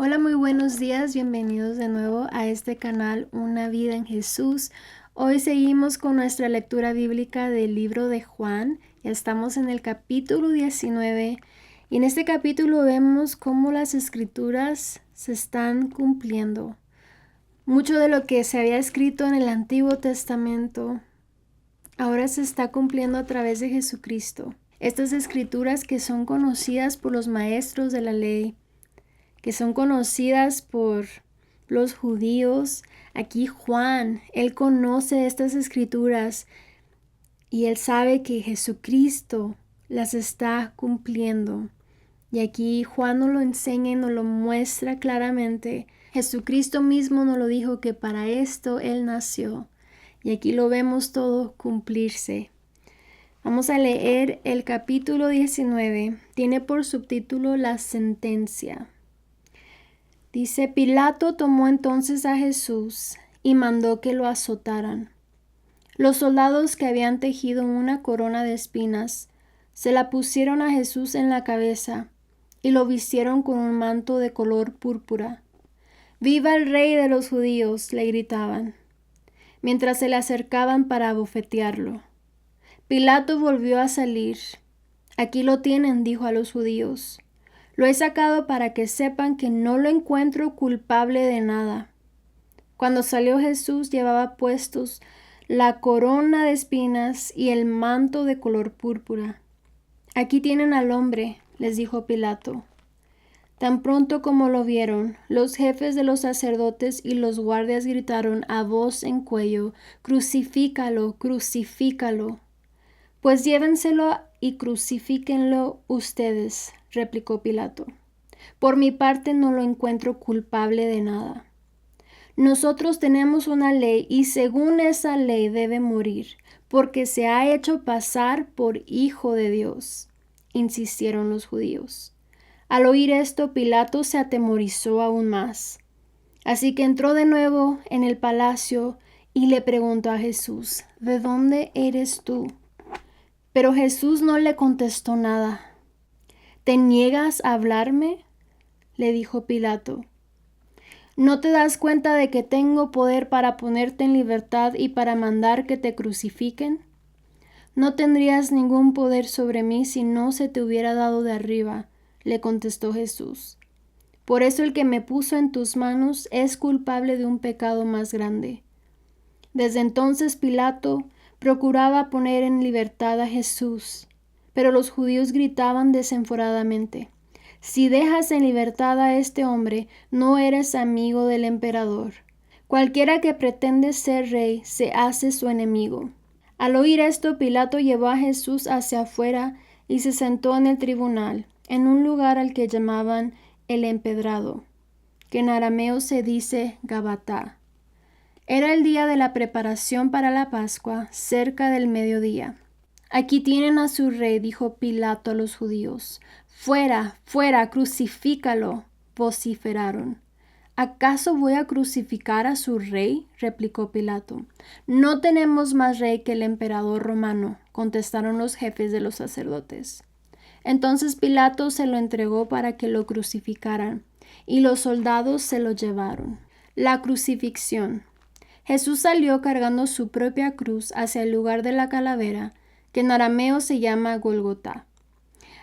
Hola, muy buenos días, bienvenidos de nuevo a este canal Una Vida en Jesús. Hoy seguimos con nuestra lectura bíblica del libro de Juan. Ya estamos en el capítulo 19 y en este capítulo vemos cómo las escrituras se están cumpliendo. Mucho de lo que se había escrito en el Antiguo Testamento ahora se está cumpliendo a través de Jesucristo. Estas escrituras que son conocidas por los maestros de la ley, que son conocidas por los judíos. Aquí Juan, él conoce estas escrituras y él sabe que Jesucristo las está cumpliendo. Y aquí Juan nos lo enseña y nos lo muestra claramente. Jesucristo mismo nos lo dijo que para esto él nació. Y aquí lo vemos todo cumplirse. Vamos a leer el capítulo 19. Tiene por subtítulo La sentencia. Dice: Pilato tomó entonces a Jesús y mandó que lo azotaran. Los soldados que habían tejido una corona de espinas se la pusieron a Jesús en la cabeza y lo vistieron con un manto de color púrpura. ¡Viva el Rey de los judíos!, le gritaban, mientras se le acercaban para abofetearlo. Pilato volvió a salir. Aquí lo tienen, dijo a los judíos. Lo he sacado para que sepan que no lo encuentro culpable de nada. Cuando salió Jesús llevaba puestos la corona de espinas y el manto de color púrpura. Aquí tienen al hombre, les dijo Pilato. Tan pronto como lo vieron, los jefes de los sacerdotes y los guardias gritaron a voz en cuello: «Crucifícalo, crucifícalo». «Pues llévenselo y crucifíquenlo ustedes», replicó Pilato. «Por mi parte no lo encuentro culpable de nada. Nosotros tenemos una ley y según esa ley debe morir, porque se ha hecho pasar por hijo de Dios», insistieron los judíos. Al oír esto, Pilato se atemorizó aún más. Así que entró de nuevo en el palacio y le preguntó a Jesús: «¿De dónde eres tú?». Pero Jesús no le contestó nada. «¿Te niegas a hablarme?», le dijo Pilato. «¿No te das cuenta de que tengo poder para ponerte en libertad y para mandar que te crucifiquen? No tendrías ningún poder sobre mí si no se te hubiera dado de arriba», le contestó Jesús. «Por eso el que me puso en tus manos es culpable de un pecado más grande». Desde entonces Pilato procuraba poner en libertad a Jesús, pero los judíos gritaban desenfadadamente: «Si dejas en libertad a este hombre, no eres amigo del emperador. Cualquiera que pretende ser rey se hace su enemigo». Al oír esto, Pilato llevó a Jesús hacia afuera y se sentó en el tribunal, en un lugar al que llamaban el Empedrado, que en arameo se dice Gabatá. Era el día de la preparación para la Pascua, cerca del mediodía. «Aquí tienen a su rey», dijo Pilato a los judíos. «Fuera, fuera, crucifícalo», vociferaron. «¿Acaso voy a crucificar a su rey?», replicó Pilato. «No tenemos más rey que el emperador romano», contestaron los jefes de los sacerdotes. Entonces Pilato se lo entregó para que lo crucificaran, y los soldados se lo llevaron. La crucifixión. Jesús salió cargando su propia cruz hacia el lugar de la calavera, que en arameo se llama Gólgota.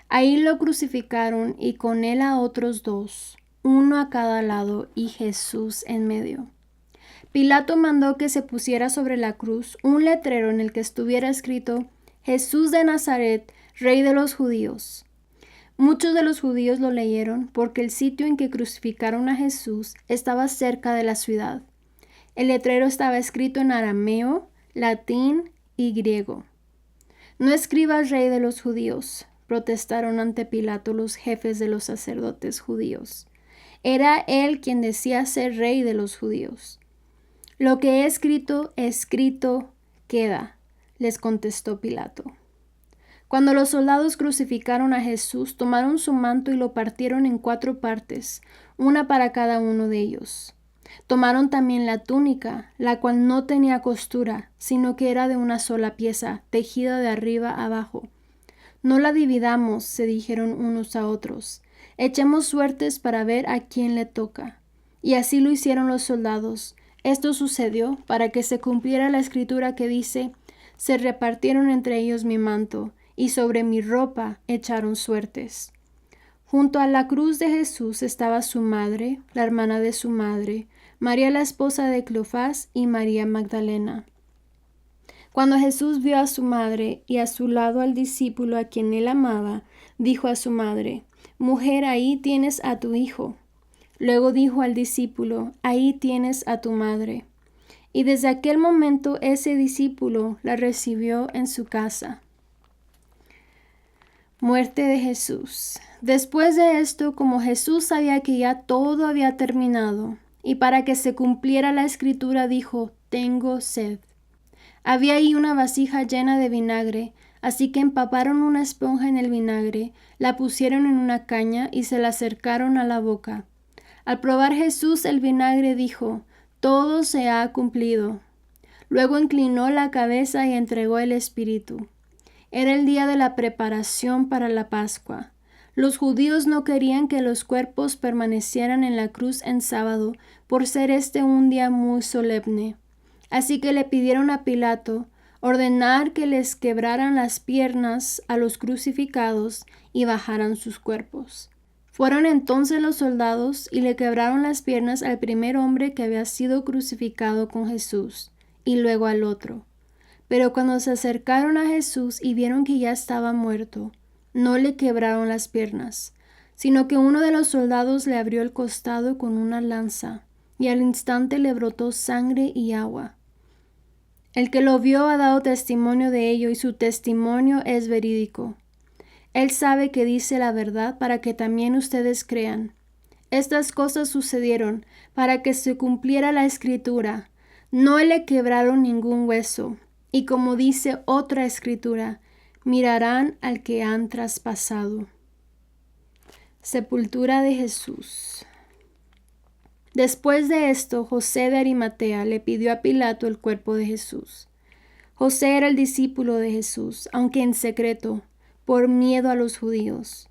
Ahí lo crucificaron y con él a otros dos, uno a cada lado y Jesús en medio. Pilato mandó que se pusiera sobre la cruz un letrero en el que estuviera escrito: «Jesús de Nazaret, Rey de los judíos». Muchos de los judíos lo leyeron porque el sitio en que crucificaron a Jesús estaba cerca de la ciudad. El letrero estaba escrito en arameo, latín y griego. «No escribas Rey de los judíos», protestaron ante Pilato los jefes de los sacerdotes judíos. Era él quien decía ser rey de los judíos. «Lo que he escrito, escrito queda», les contestó Pilato. Cuando los soldados crucificaron a Jesús, tomaron su manto y lo partieron en 4 partes, una para cada uno de ellos. Tomaron también la túnica, la cual no tenía costura, sino que era de una sola pieza, tejida de arriba abajo. «No la dividamos», se dijeron unos a otros. Echemos suertes para ver a quién le toca. Y así lo hicieron los soldados. Esto sucedió para que se cumpliera la escritura que dice: se repartieron entre ellos mi manto, y sobre mi ropa echaron suertes. Junto a la cruz de Jesús estaba su madre, la hermana de su madre, María la esposa de Cleofás y María Magdalena. Cuando Jesús vio a su madre y a su lado al discípulo a quien él amaba, dijo a su madre: Mujer, ahí tienes a tu hijo. Luego dijo al discípulo: Ahí tienes a tu madre. Y desde aquel momento ese discípulo la recibió en su casa. Muerte de Jesús. Después de esto, como Jesús sabía que ya todo había terminado, y para que se cumpliera la escritura, dijo: Tengo sed. Había ahí una vasija llena de vinagre, así que empaparon una esponja en el vinagre, la pusieron en una caña y se la acercaron a la boca. Al probar Jesús el vinagre, dijo: Todo se ha cumplido. Luego inclinó la cabeza y entregó el espíritu. Era el día de la preparación para la Pascua. Los judíos no querían que los cuerpos permanecieran en la cruz en sábado, por ser este un día muy solemne. Así que le pidieron a Pilato ordenar que les quebraran las piernas a los crucificados y bajaran sus cuerpos. Fueron entonces los soldados y le quebraron las piernas al primer hombre que había sido crucificado con Jesús, y luego al otro. Pero cuando se acercaron a Jesús y vieron que ya estaba muerto, no le quebraron las piernas, sino que uno de los soldados le abrió el costado con una lanza, y al instante le brotó sangre y agua. El que lo vio ha dado testimonio de ello, y su testimonio es verídico. Él sabe que dice la verdad para que también ustedes crean. Estas cosas sucedieron para que se cumpliera la escritura. No le quebraron ningún hueso. Y como dice otra escritura, mirarán al que han traspasado. Sepultura de Jesús. Después de esto, José de Arimatea le pidió a Pilato el cuerpo de Jesús. José era el discípulo de Jesús, aunque en secreto, por miedo a los judíos.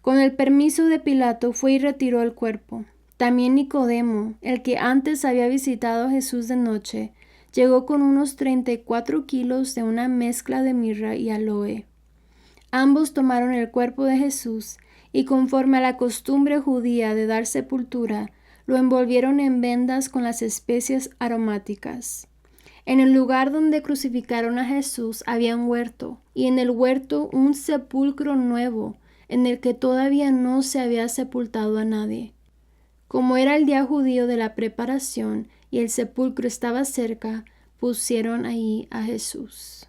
Con el permiso de Pilato fue y retiró el cuerpo. También Nicodemo, el que antes había visitado a Jesús de noche, llegó con unos 34 kilos de una mezcla de mirra y aloe. Ambos tomaron el cuerpo de Jesús y, conforme a la costumbre judía de dar sepultura, lo envolvieron en vendas con las especias aromáticas. En el lugar donde crucificaron a Jesús había un huerto, y en el huerto un sepulcro nuevo, en el que todavía no se había sepultado a nadie. Como era el día judío de la preparación y el sepulcro estaba cerca, pusieron ahí a Jesús.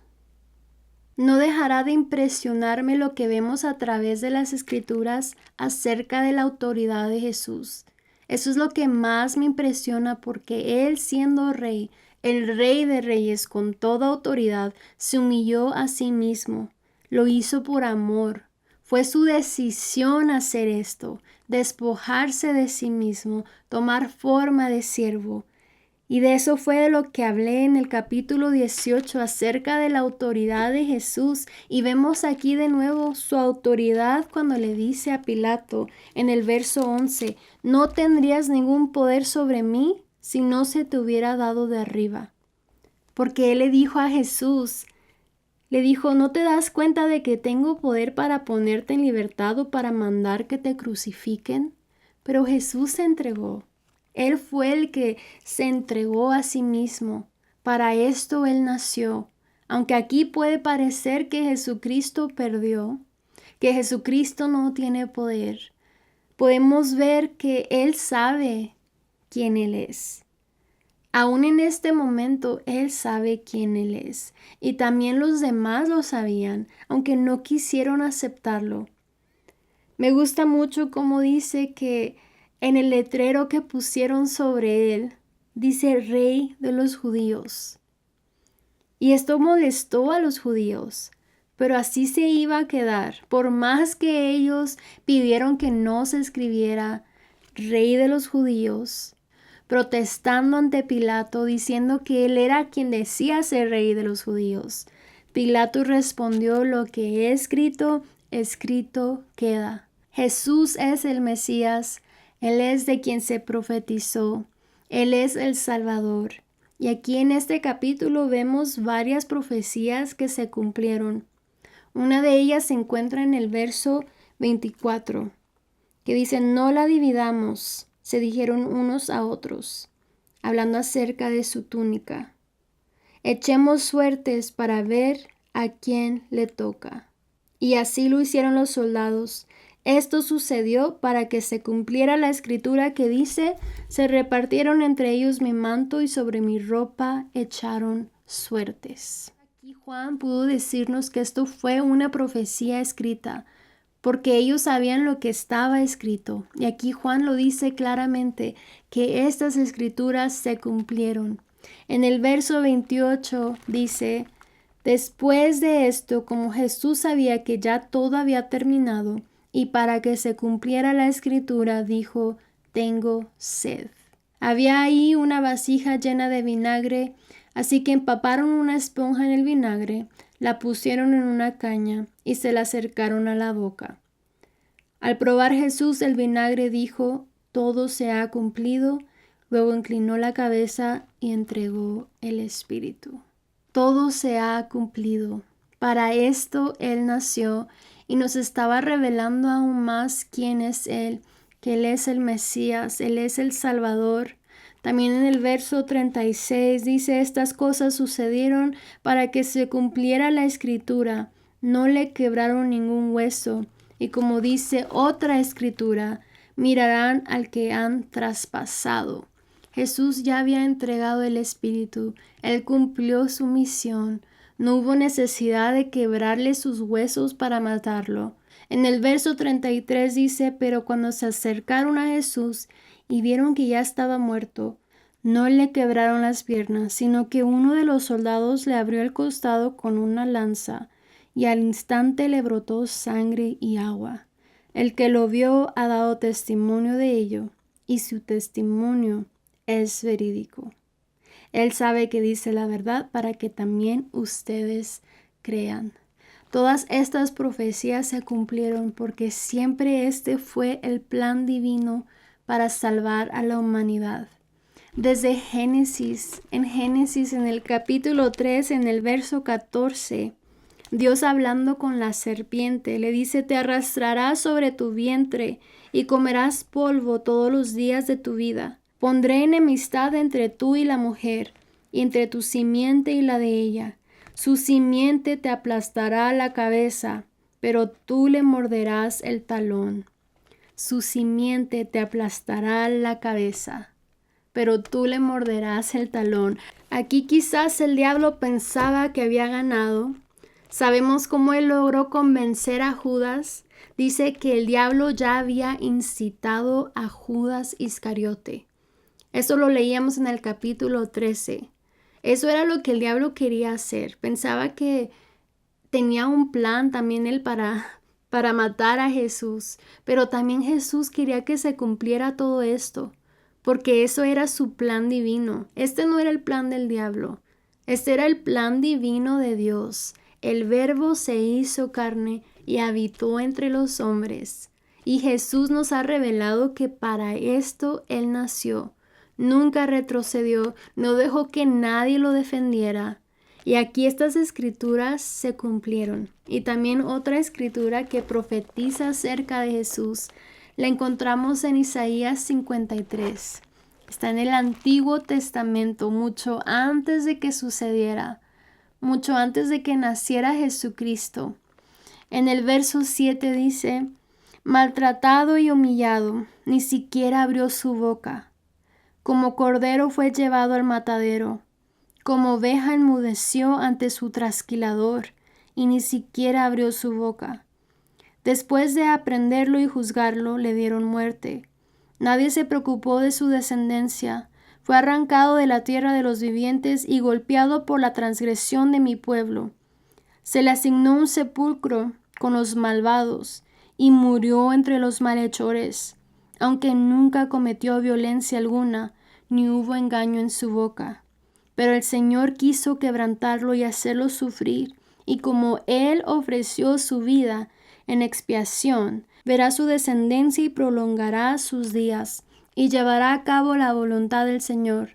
No dejará de impresionarme lo que vemos a través de las Escrituras acerca de la autoridad de Jesús. Eso es lo que más me impresiona, porque Él, siendo rey, el Rey de Reyes con toda autoridad, se humilló a sí mismo. Lo hizo por amor. Fue su decisión hacer esto, despojarse de sí mismo, tomar forma de siervo. Y de eso fue de lo que hablé en el capítulo 18 acerca de la autoridad de Jesús. Y vemos aquí de nuevo su autoridad cuando le dice a Pilato en el verso 11, no tendrías ningún poder sobre mí si no se te hubiera dado de arriba. Porque él le dijo a Jesús, le dijo, ¿no te das cuenta de que tengo poder para ponerte en libertad o para mandar que te crucifiquen? Pero Jesús se entregó. Él fue el que se entregó a sí mismo. Para esto Él nació. Aunque aquí puede parecer que Jesucristo perdió, que Jesucristo no tiene poder, podemos ver que Él sabe quién Él es. Aún en este momento, Él sabe quién Él es. Y también los demás lo sabían, aunque no quisieron aceptarlo. Me gusta mucho cómo dice que en el letrero que pusieron sobre Él, dice Rey de los Judíos. Y esto molestó a los judíos, pero así se iba a quedar. Por más que ellos pidieron que no se escribiera Rey de los Judíos, protestando ante Pilato, diciendo que él era quien decía ser rey de los judíos. Pilato respondió, lo que he escrito, escrito queda. Jesús es el Mesías, Él es de quien se profetizó, Él es el Salvador. Y aquí en este capítulo vemos varias profecías que se cumplieron. Una de ellas se encuentra en el verso 24, que dice: no la dividamos, se dijeron unos a otros, hablando acerca de su túnica. Echemos suertes para ver a quién le toca. Y así lo hicieron los soldados. Esto sucedió para que se cumpliera la escritura que dice: se repartieron entre ellos mi manto y sobre mi ropa echaron suertes. Aquí Juan pudo decirnos que esto fue una profecía escrita, porque ellos sabían lo que estaba escrito. Y aquí Juan lo dice claramente, que estas escrituras se cumplieron. En el verso 28 dice: después de esto, como Jesús sabía que ya todo había terminado, y para que se cumpliera la escritura, dijo: tengo sed. Había ahí una vasija llena de vinagre, así que empaparon una esponja en el vinagre, la pusieron en una caña y se la acercaron a la boca. Al probar Jesús el vinagre, dijo: todo se ha cumplido. Luego inclinó la cabeza y entregó el espíritu. Todo se ha cumplido. Para esto Él nació y nos estaba revelando aún más quién es Él, que Él es el Mesías, Él es el Salvador. También en el verso 36 dice: estas cosas sucedieron para que se cumpliera la escritura. No le quebraron ningún hueso. Y como dice otra escritura: mirarán al que han traspasado. Jesús ya había entregado el Espíritu. Él cumplió su misión. No hubo necesidad de quebrarle sus huesos para matarlo. En el verso 33 dice: pero cuando se acercaron a Jesús y vieron que ya estaba muerto, no le quebraron las piernas, sino que uno de los soldados le abrió el costado con una lanza, y al instante le brotó sangre y agua. El que lo vio ha dado testimonio de ello, y su testimonio es verídico. Él sabe que dice la verdad para que también ustedes crean. Todas estas profecías se cumplieron porque siempre este fue el plan divino para salvar a la humanidad. Desde Génesis, en el capítulo 3, en el verso 14, Dios hablando con la serpiente le dice: te arrastrarás sobre tu vientre y comerás polvo todos los días de tu vida. Pondré enemistad entre tú y la mujer, y entre tu simiente y la de ella. Su simiente te aplastará la cabeza, pero tú le morderás el talón. Su simiente te aplastará la cabeza, pero tú le morderás el talón. Aquí quizás el diablo pensaba que había ganado. Sabemos cómo él logró convencer a Judas. Dice que el diablo ya había incitado a Judas Iscariote. Eso lo leíamos en el capítulo 13. Eso era lo que el diablo quería hacer. Pensaba que tenía un plan también él para matar a Jesús. Pero también Jesús quería que se cumpliera todo esto, porque eso era su plan divino. Este no era el plan del diablo. Este era el plan divino de Dios. El Verbo se hizo carne y habitó entre los hombres. Y Jesús nos ha revelado que para esto Él nació. Nunca retrocedió, no dejó que nadie lo defendiera. Y aquí estas escrituras se cumplieron. Y también otra escritura que profetiza acerca de Jesús la encontramos en Isaías 53. Está en el Antiguo Testamento, mucho antes de que sucediera, mucho antes de que naciera Jesucristo. En el verso 7 dice: maltratado y humillado, ni siquiera abrió su boca. Como cordero fue llevado al matadero, como oveja enmudeció ante su trasquilador, y ni siquiera abrió su boca. Después de aprenderlo y juzgarlo, le dieron muerte. Nadie se preocupó de su descendencia. Fue arrancado de la tierra de los vivientes y golpeado por la transgresión de mi pueblo. Se le asignó un sepulcro con los malvados y murió entre los malhechores, aunque nunca cometió violencia alguna, ni hubo engaño en su boca. Pero el Señor quiso quebrantarlo y hacerlo sufrir, y como Él ofreció su vida en expiación, verá su descendencia y prolongará sus días, y llevará a cabo la voluntad del Señor.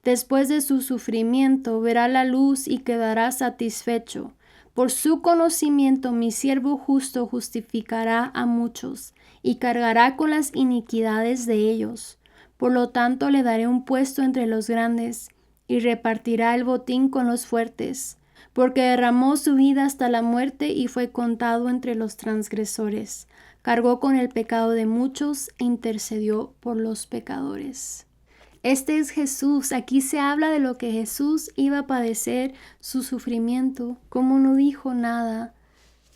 Después de su sufrimiento verá la luz y quedará satisfecho. Por su conocimiento mi siervo justo justificará a muchos, y cargará con las iniquidades de ellos. Por lo tanto le daré un puesto entre los grandes, y repartirá el botín con los fuertes, porque derramó su vida hasta la muerte y fue contado entre los transgresores. Cargó con el pecado de muchos e intercedió por los pecadores. Este es Jesús. Aquí se habla de lo que Jesús iba a padecer, su sufrimiento, cómo no dijo nada,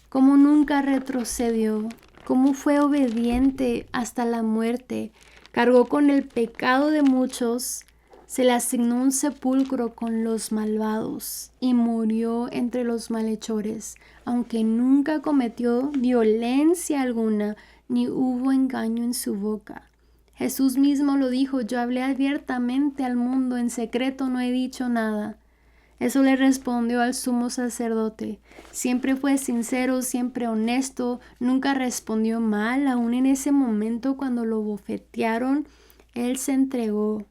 cómo nunca retrocedió, cómo fue obediente hasta la muerte. Cargó con el pecado de muchos, se le asignó un sepulcro con los malvados y murió entre los malhechores, aunque nunca cometió violencia alguna, ni hubo engaño en su boca. Jesús mismo lo dijo: yo hablé abiertamente al mundo, en secreto no he dicho nada. Eso le respondió al sumo sacerdote. Siempre fue sincero, siempre honesto, nunca respondió mal, aún en ese momento cuando lo bofetearon, él se entregó.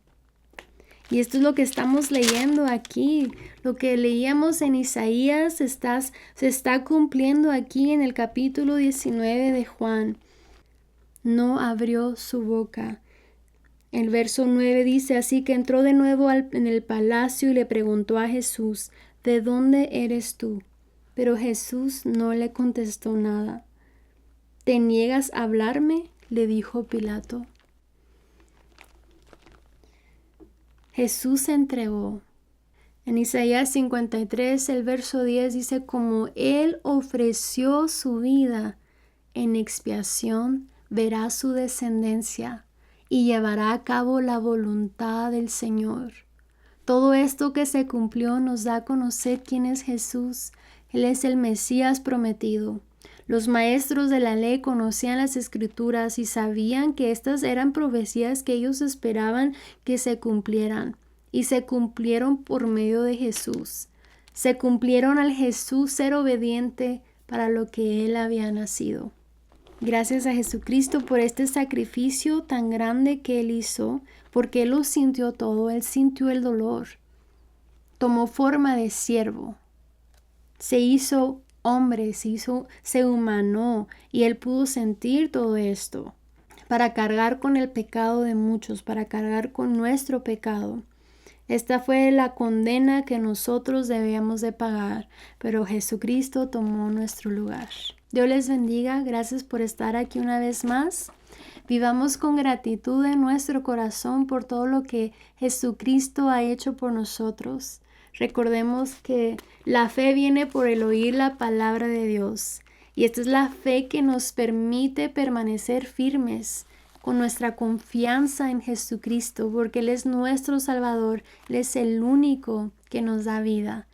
Y esto es lo que estamos leyendo aquí, lo que leíamos en Isaías se está cumpliendo aquí en el capítulo 19 de Juan. No abrió su boca. El verso 9 dice: así que entró de nuevo en el palacio y le preguntó a Jesús: ¿de dónde eres tú? Pero Jesús no le contestó nada. ¿Te niegas a hablarme?, le dijo Pilato. Jesús se entregó. En Isaías 53, el verso 10 dice: como Él ofreció su vida en expiación, verá su descendencia y llevará a cabo la voluntad del Señor. Todo esto que se cumplió nos da a conocer quién es Jesús. Él es el Mesías prometido. Los maestros de la ley conocían las Escrituras y sabían que estas eran profecías que ellos esperaban que se cumplieran, y se cumplieron por medio de Jesús. Se cumplieron al Jesús ser obediente para lo que Él había nacido. Gracias a Jesucristo por este sacrificio tan grande que Él hizo, porque Él lo sintió todo. Él sintió el dolor. Tomó forma de siervo. Se hizo hombre, se humanó, y Él pudo sentir todo esto para cargar con el pecado de muchos, para cargar con nuestro pecado. Esta fue la condena que nosotros debíamos de pagar, pero Jesucristo tomó nuestro lugar. Dios les bendiga. Gracias por estar aquí una vez más. Vivamos con gratitud en nuestro corazón por todo lo que Jesucristo ha hecho por nosotros. Recordemos que la fe viene por el oír la palabra de Dios. Y esta es la fe que nos permite permanecer firmes con nuestra confianza en Jesucristo, porque Él es nuestro Salvador. Él es el único que nos da vida.